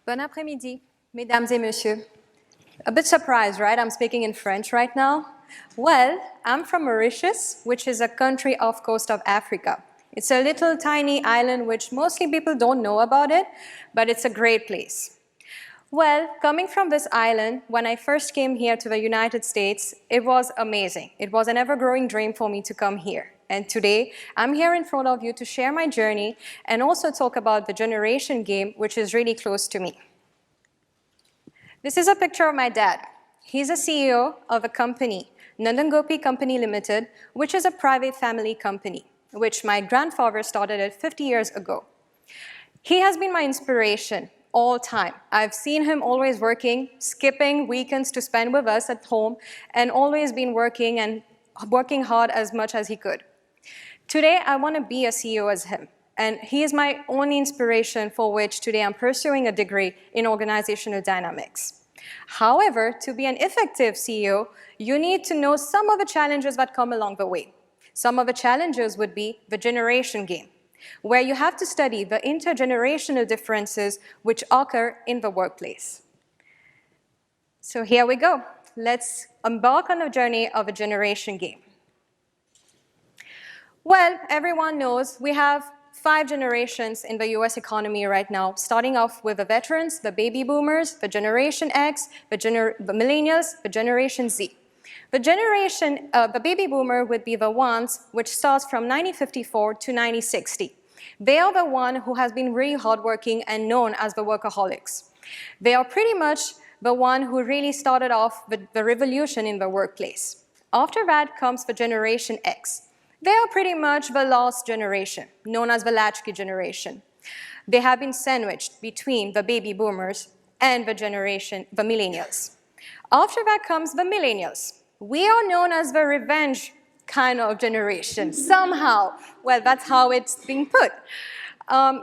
Bon après-midi, mesdames et messieurs. A bit surprised, right? I'm speaking in French right now. Well, I'm from Mauritius, which is a country off coast of Africa. It's a little tiny island which mostly people don't know about it, but it's a great place. Well, coming from this island, when I first came here to the United States, it was amazing. It was an ever-growing dream for me to come here. And today, I'm here in front of you to share my journey and also talk about the generation game, which is really close to me. This is a picture of my dad. He's a CEO of a company, Pallavi Gopee Company Limited, which is a private family company, which my grandfather started 50 years ago. He has been my inspiration all time. I've seen him always working, skipping weekends to spend with us at home, and always been working hard as much as he could. Today, I want to be a CEO as him, and he is my only inspiration for which today I'm pursuing a degree in organizational dynamics. However, to be an effective CEO, you need to know some of the challenges that come along the way. Some of the challenges would be the generation game, where you have to study the intergenerational differences which occur in the workplace. So here we go. Let's embark on a journey of a generation game. Well, everyone knows we have 5 generations in the US economy right now, starting off with the veterans, the baby boomers, the Generation X, the millennials, the Generation Z. The baby boomer would be the ones which starts from 1954 to 1960. They are the one who has been really hardworking and known as the workaholics. They are pretty much the one who really started off the revolution in the workplace. After that comes the Generation X. They are pretty much the last generation, known as the latchkey generation. They have been sandwiched between the baby boomers and the millennials. After that comes the millennials. We are known as the revenge kind of generation, somehow. Well, that's how it's being put.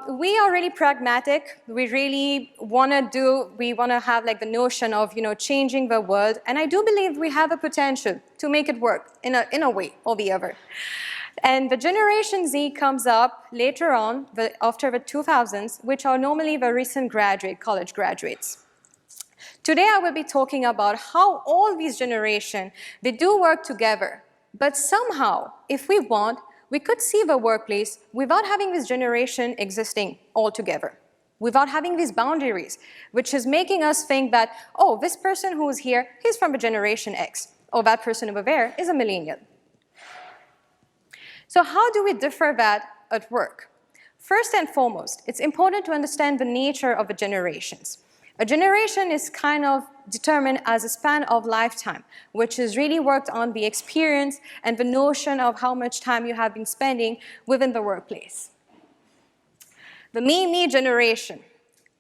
We are really pragmatic. We really want to have like the notion of, changing the world. And I do believe we have a potential to make it work in a way or the other. And the Generation Z comes up later on, after the 2000s, which are normally the recent college graduates. Today I will be talking about how all these generations, they do work together. But somehow, if we want, we could see the workplace without having this generation existing altogether, without having these boundaries, which is making us think that, oh, this person who is here, he's from a Generation X, or that person over there is a millennial. So how do we differ that at work? First and foremost, it's important to understand the nature of the generations. A generation is kind of determined as a span of lifetime, which is really worked on the experience and the notion of how much time you have been spending within the workplace. The me generation.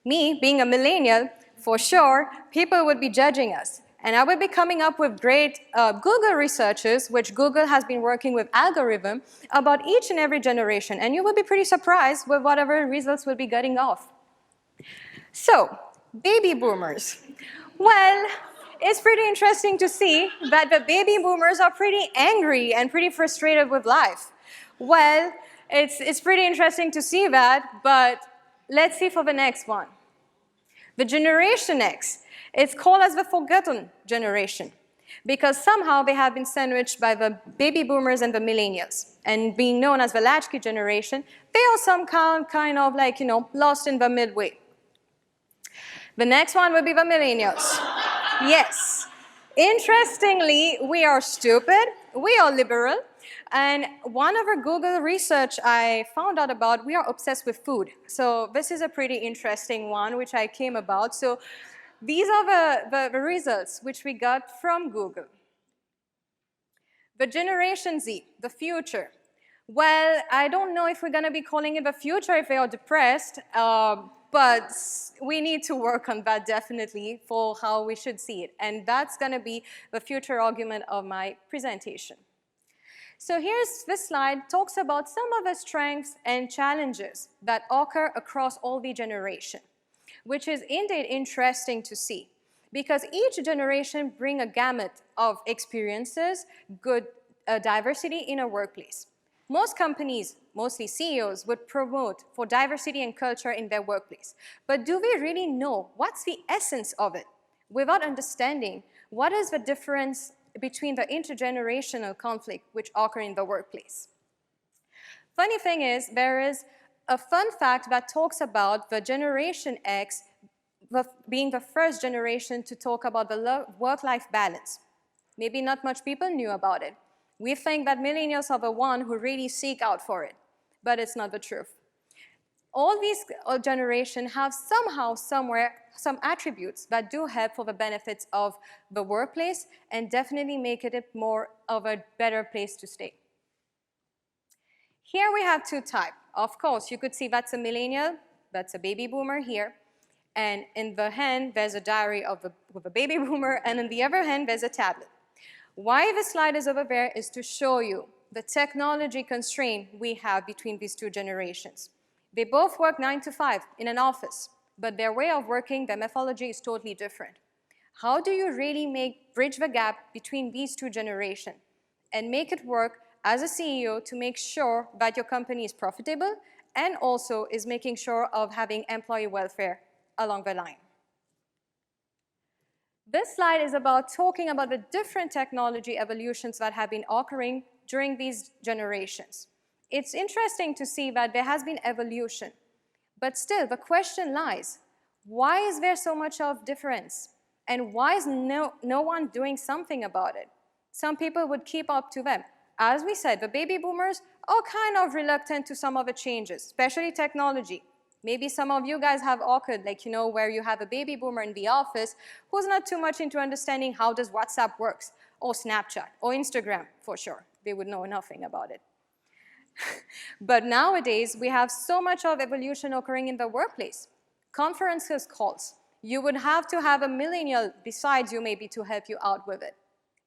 Me, being a millennial, for sure, people would be judging us. And I will be coming up with great Google researches, which Google has been working with algorithm about each and every generation. And you will be pretty surprised with whatever results we'll be getting off. So, baby boomers. Well, it's pretty interesting to see that the baby boomers are pretty angry and pretty frustrated with life. Well, it's pretty interesting to see that, but let's see for the next one. The Generation X. It's called as the forgotten generation because somehow they have been sandwiched by the baby boomers and the millennials. And being known as the latchkey generation, they are some kind of like, lost in the midway. The next one will be the millennials. Yes. Interestingly, we are stupid, we are liberal, and one of our Google research I found out about, we are obsessed with food. So this is a pretty interesting one which I came about. So these are the results which we got from Google. The Generation Z, the future. Well, I don't know if we're going to be calling it the future if they are depressed, but we need to work on that definitely for how we should see it. And that's going to be the future argument of my presentation. So this slide talks about some of the strengths and challenges that occur across all the generations, which is indeed interesting to see because each generation brings a gamut of experiences, good diversity in a workplace. Most companies, mostly CEOs, would promote for diversity and culture in their workplace. But do we really know what's the essence of it without understanding what is the difference between the intergenerational conflict which occur in the workplace? Funny thing is, there is a fun fact that talks about the Generation X being the first generation to talk about the work-life balance. Maybe not much people knew about it. We think that millennials are the one who really seek out for it, but it's not the truth. All these generations have somehow, somewhere, some attributes that do help for the benefits of the workplace and definitely make it more of a better place to stay. Here we have two types. Of course, you could see that's a millennial, that's a baby boomer here. And in the hand, there's a diary of a baby boomer, and in the other hand, there's a tablet. Why the slide is over there is to show you the technology constraint we have between these two generations. They both work 9 to 5 in an office, but their way of working, their methodology is totally different. How do you really bridge the gap between these two generations and make it work as a CEO to make sure that your company is profitable and also is making sure of having employee welfare along the line? This slide is about talking about the different technology evolutions that have been occurring during these generations. It's interesting to see that there has been evolution, but still the question lies, why is there so much of difference? And why is no one doing something about it? Some people would keep up to them. As we said, the baby boomers are kind of reluctant to some of the changes, especially technology. Maybe some of you guys have occurred, like, where you have a baby boomer in the office who's not too much into understanding how does WhatsApp works, or Snapchat, or Instagram, for sure. They would know nothing about it. But nowadays, we have so much of evolution occurring in the workplace. Conferences calls. You would have to have a millennial besides you maybe to help you out with it.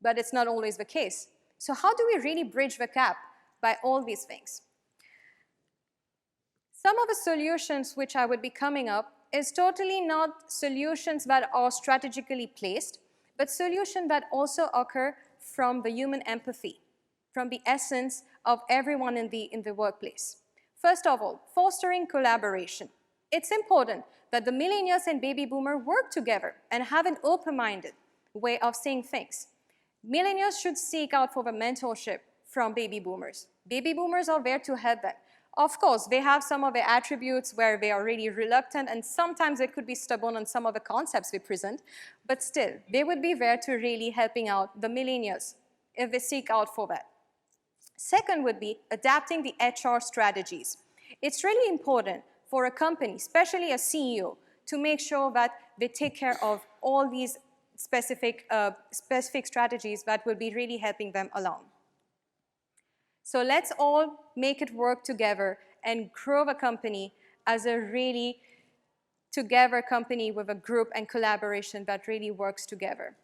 But it's not always the case. So how do we really bridge the gap by all these things? Some of the solutions which I would be coming up is totally not solutions that are strategically placed, but solutions that also occur from the human empathy, from the essence of everyone in the workplace. First of all, fostering collaboration. It's important that the millennials and baby boomer work together and have an open-minded way of seeing things. Millennials should seek out for the mentorship from baby boomers. Baby boomers are there to help them. Of course, they have some of the attributes where they are really reluctant, and sometimes they could be stubborn on some of the concepts we present, but still, they would be there to really helping out the millennials if they seek out for that. Second would be adapting the HR strategies. It's really important for a company, especially a CEO, to make sure that they take care of all these specific strategies that will be really helping them along. So let's all make it work together and grow the company as a really together company with a group and collaboration that really works together.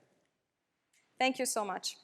Thank you so much.